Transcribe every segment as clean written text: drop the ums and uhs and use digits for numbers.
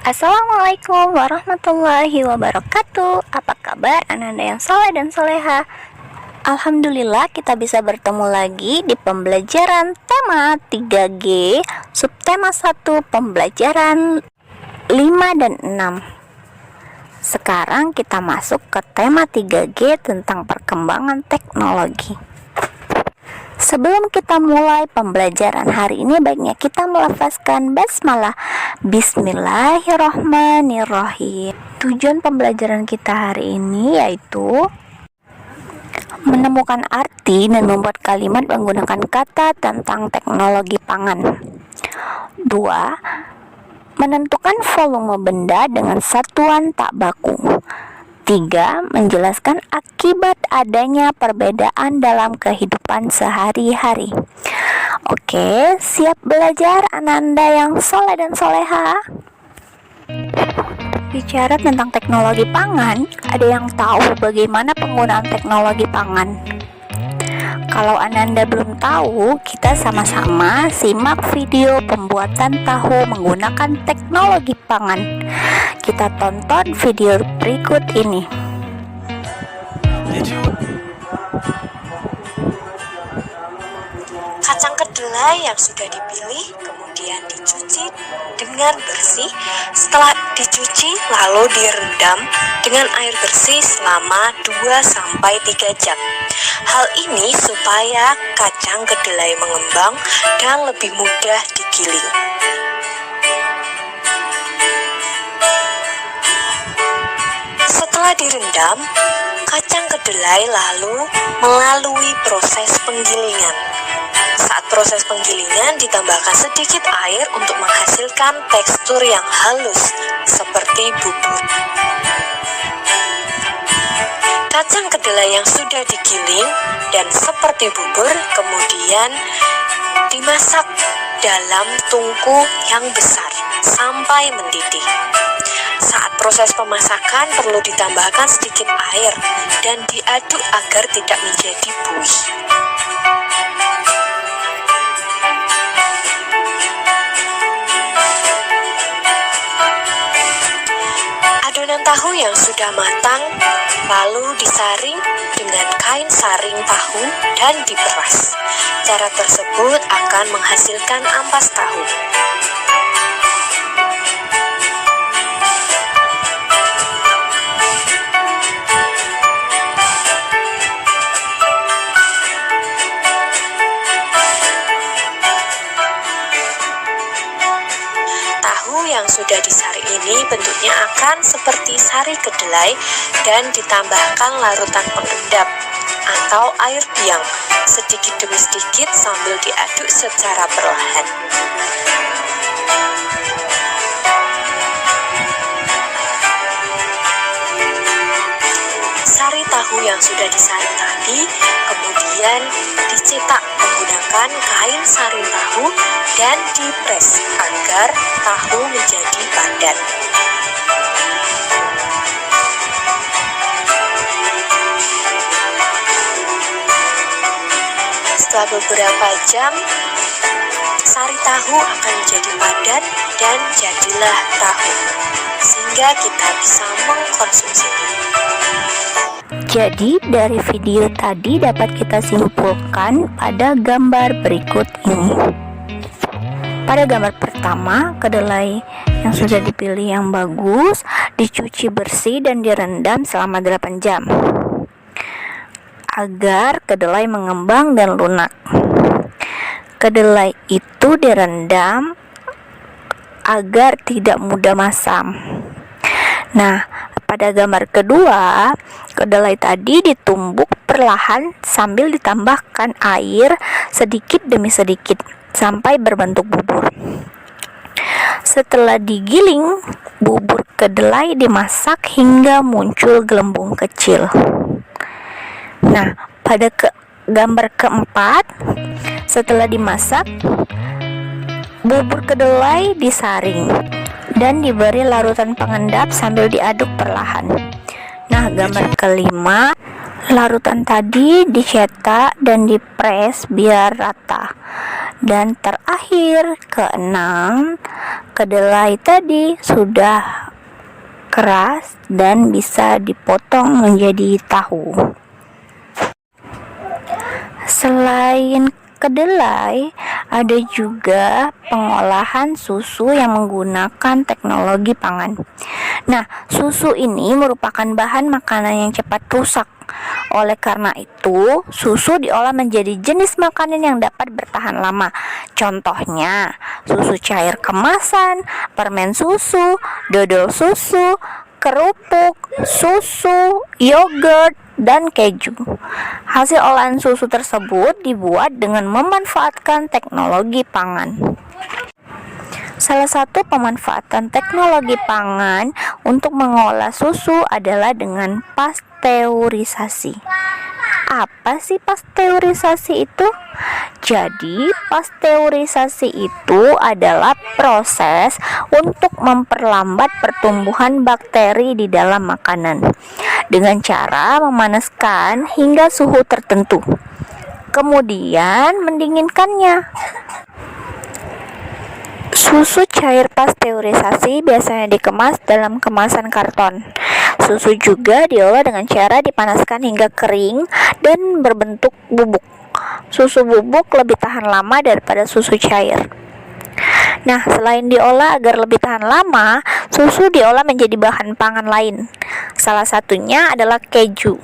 Assalamualaikum warahmatullahi wabarakatuh. Apa kabar Ananda yang soleh dan soleha? Alhamdulillah kita bisa bertemu lagi di pembelajaran tema 3G subtema 1 pembelajaran 5 dan 6. Sekarang kita masuk ke tema 3G tentang perkembangan teknologi. Sebelum kita mulai pembelajaran hari ini, baiknya kita melafazkan basmalah. Bismillahirrahmanirrahim. Tujuan pembelajaran kita hari ini yaitu menemukan arti dan membuat kalimat menggunakan kata tentang teknologi pangan. 2. Menentukan volume benda dengan satuan tak baku. 3. Menjelaskan akibat adanya perbedaan dalam kehidupan sehari-hari. Oke, siap belajar Ananda yang soleh dan soleha? Bicara tentang teknologi pangan, ada yang tahu bagaimana penggunaan teknologi pangan? Kalau Ananda belum tahu, kita sama-sama simak video pembuatan tahu menggunakan teknologi pangan. Kita tonton video berikut ini. Kacang kedelai yang sudah dipilih kemudian dicuci dengan bersih. Setelah dicuci lalu direndam dengan air bersih selama 2-3 jam. Hal ini supaya kacang kedelai mengembang dan lebih mudah digiling. Setelah direndam, kacang kedelai lalu melalui proses penggilingan. Saat proses penggilingan ditambahkan sedikit air untuk menghasilkan tekstur yang halus seperti bubur. Kacang kedelai yang sudah digiling dan seperti bubur kemudian dimasak dalam tungku yang besar sampai mendidih. Saat proses pemasakan perlu ditambahkan sedikit air dan diaduk agar tidak menjadi buih. Adonan tahu yang sudah matang lalu disaring dengan kain saring tahu dan diperas. Cara tersebut akan menghasilkan ampas tahu. Yang sudah disaring ini bentuknya akan seperti sari kedelai dan ditambahkan larutan pengendap atau air biang sedikit demi sedikit sambil diaduk secara perlahan. Sari tahu yang sudah disaring tadi kemudian dicetak menggunakan kain saring tahu dan dipres agar tahu menjadi padat. Setelah beberapa jam, sari tahu akan menjadi padat dan jadilah tahu, sehingga kita bisa mengkonsumsinya. Jadi dari video tadi dapat kita simpulkan pada gambar berikut ini. Pada gambar pertama, kedelai yang sudah dipilih yang bagus dicuci bersih dan direndam selama 8 jam agar kedelai mengembang dan lunak. Kedelai itu direndam agar tidak mudah masam. Nah, pada gambar kedua, kedelai tadi ditumbuk perlahan sambil ditambahkan air sedikit demi sedikit sampai berbentuk bubur. Setelah digiling, bubur kedelai dimasak hingga muncul gelembung kecil. Nah, pada gambar keempat, setelah dimasak, bubur kedelai disaring dan diberi larutan pengendap sambil diaduk perlahan. Nah, gambar kelima, Larutan tadi dicetak dan dipres biar rata. Dan terakhir, keenam, kedelai tadi sudah keras dan bisa dipotong menjadi tahu. Selain kedelai, ada juga pengolahan susu yang menggunakan teknologi pangan. Nah, susu ini merupakan bahan makanan yang cepat rusak. Oleh karena itu, susu diolah menjadi jenis makanan yang dapat bertahan lama. Contohnya, susu cair kemasan, permen susu, dodol susu, kerupuk, susu, yogurt, dan keju. Hasil olahan susu tersebut dibuat dengan memanfaatkan teknologi pangan. Salah satu pemanfaatan teknologi pangan untuk mengolah susu adalah dengan pasteurisasi. Apa sih pasteurisasi itu? Jadi, pasteurisasi itu adalah proses untuk memperlambat pertumbuhan bakteri di dalam makanan dengan cara memanaskan hingga suhu tertentu, kemudian mendinginkannya. Susu cair pasteurisasi biasanya dikemas dalam kemasan karton. Susu juga diolah dengan cara dipanaskan hingga kering dan berbentuk bubuk. Susu bubuk lebih tahan lama daripada susu cair. Nah, selain diolah agar lebih tahan lama, susu diolah menjadi bahan pangan lain. Salah satunya adalah keju.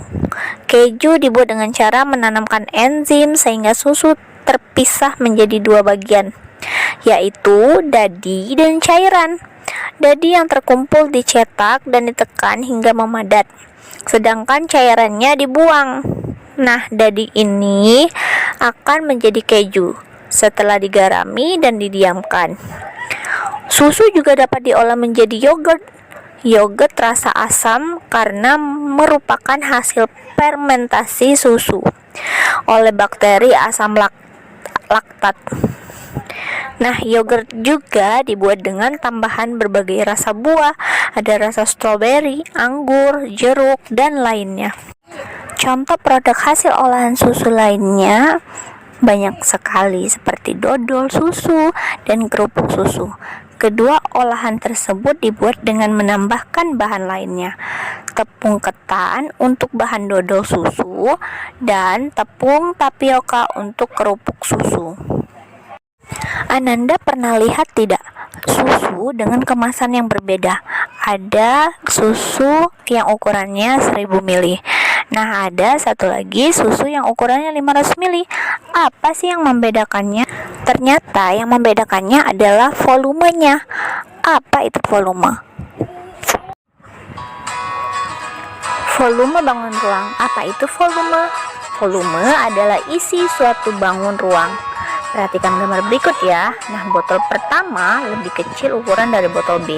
Keju dibuat dengan cara menanamkan enzim sehingga susu terpisah menjadi dua bagian, yaitu dadi dan cairan. Dadi yang terkumpul dicetak dan ditekan hingga memadat, sedangkan cairannya dibuang. Nah, dadi ini akan menjadi keju setelah digarami dan didiamkan. Susu juga dapat diolah menjadi yogurt. Yogurt rasa asam karena merupakan hasil fermentasi susu oleh bakteri asam laktat. Nah, yogurt juga dibuat dengan tambahan berbagai rasa buah, ada rasa stroberi, anggur, jeruk, dan lainnya. Contoh produk hasil olahan susu lainnya banyak sekali seperti dodol susu dan kerupuk susu. Kedua olahan tersebut dibuat dengan menambahkan bahan lainnya, tepung ketan untuk bahan dodol susu dan tepung tapioka untuk kerupuk susu. Ananda pernah lihat tidak susu dengan kemasan yang berbeda? Ada susu yang ukurannya 1000 ml. Nah, ada satu lagi susu yang ukurannya 500 ml. Apa sih yang membedakannya? Ternyata yang membedakannya adalah volumenya. Apa itu volume? Volume bangun ruang. Apa itu volume? Volume adalah isi suatu bangun ruang. Perhatikan gambar berikut ya. Nah, botol pertama lebih kecil ukuran dari botol B.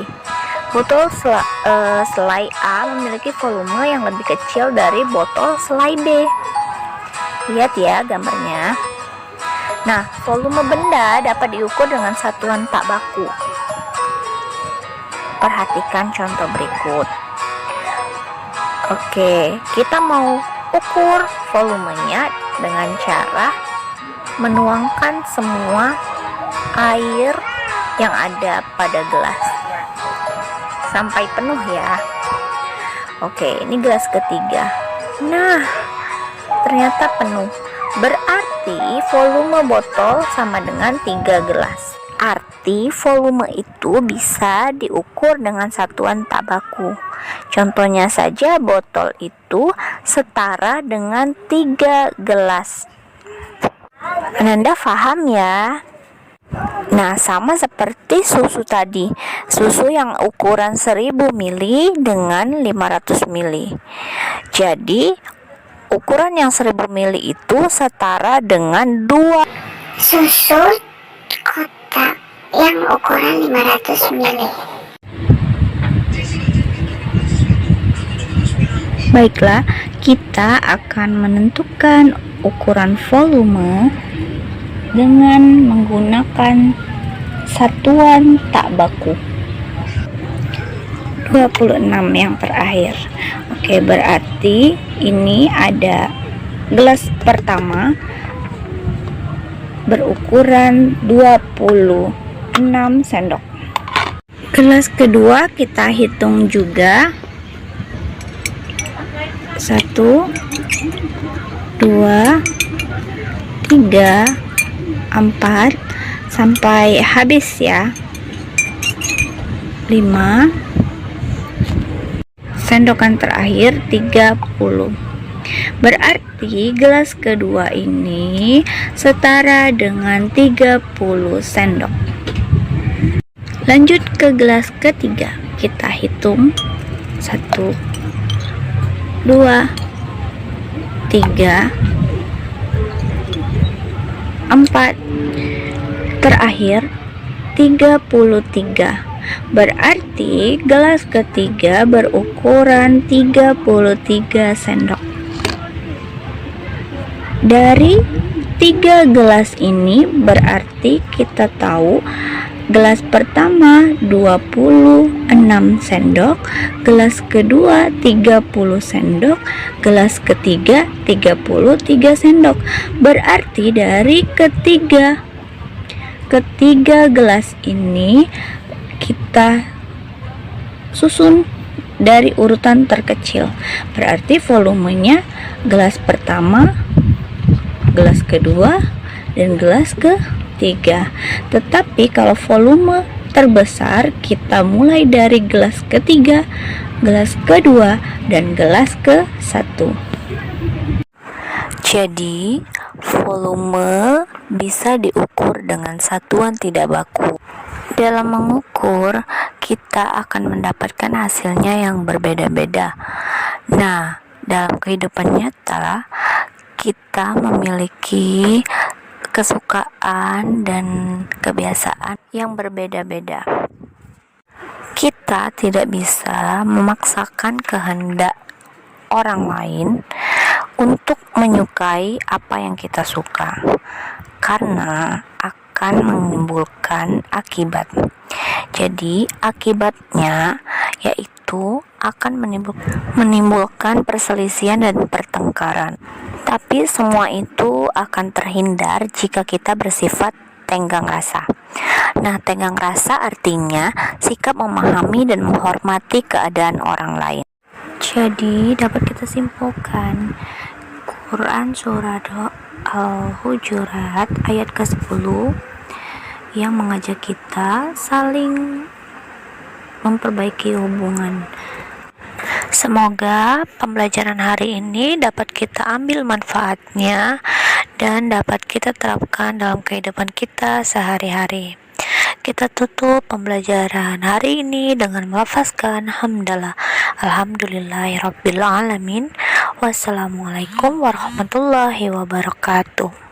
Botol selai A memiliki volume yang lebih kecil dari botol selai B. Lihat ya gambarnya. Nah, volume benda dapat diukur dengan satuan tak baku. Perhatikan contoh berikut. Oke, kita mau ukur volumenya dengan cara menuangkan semua air yang ada pada gelas sampai penuh ya. Oke, ini gelas ketiga. Nah, ternyata penuh. Berarti volume botol sama dengan 3 gelas. Arti volume itu bisa diukur dengan satuan tak baku. Contohnya saja botol itu setara dengan 3 gelas. Ananda paham ya? Nah, sama seperti susu tadi. Susu yang ukuran 1000 ml dengan 500 ml. Jadi, ukuran yang 1000 ml itu setara dengan 2 susu kotak yang ukuran 500 ml. Baiklah, kita akan menentukan ukuran volume dengan menggunakan satuan tak baku. 26 yang terakhir. Oke, berarti ini ada gelas pertama berukuran 26 sendok. Gelas kedua kita hitung juga 1 2 3 4 sampai habis ya. 5 sendokan terakhir 30. Berarti gelas kedua ini setara dengan 30 sendok. Lanjut ke gelas ketiga, kita hitung 1 2 3 4 terakhir 33. Berarti gelas ketiga berukuran 33 sendok. Dari 3 gelas ini berarti kita tahu gelas pertama 26 sendok, gelas kedua 30 sendok, gelas ketiga 33 sendok. Berarti dari ketiga gelas ini kita susun dari urutan terkecil. Berarti volumenya gelas pertama, gelas kedua, dan gelas ketiga. Tetapi kalau volume terbesar kita mulai dari gelas ketiga, gelas kedua, dan gelas ke-1. Jadi, volume bisa diukur dengan satuan tidak baku. Dalam mengukur, kita akan mendapatkan hasilnya yang berbeda-beda. Nah, dalam kehidupan nyata, kita memiliki kesukaan dan kebiasaan yang berbeda-beda. Kita tidak bisa memaksakan kehendak orang lain untuk menyukai apa yang kita suka, karena akan menimbulkan akibat. Jadi akibatnya yaitu akan menimbulkan perselisihan dan pertengkaran. Tapi semua itu akan terhindar jika kita bersifat tenggang rasa. Nah, tenggang rasa artinya sikap memahami dan menghormati keadaan orang lain. Jadi dapat kita simpulkan, Quran surat Al-Hujurat ayat ke-10 yang mengajak kita saling memperbaiki hubungan. Semoga pembelajaran hari ini dapat kita ambil manfaatnya dan dapat kita terapkan dalam kehidupan kita sehari-hari. Kita tutup pembelajaran hari ini dengan melafazkan hamdalah. Alhamdulillahirabbil alamin. Wassalamualaikum warahmatullahi wabarakatuh.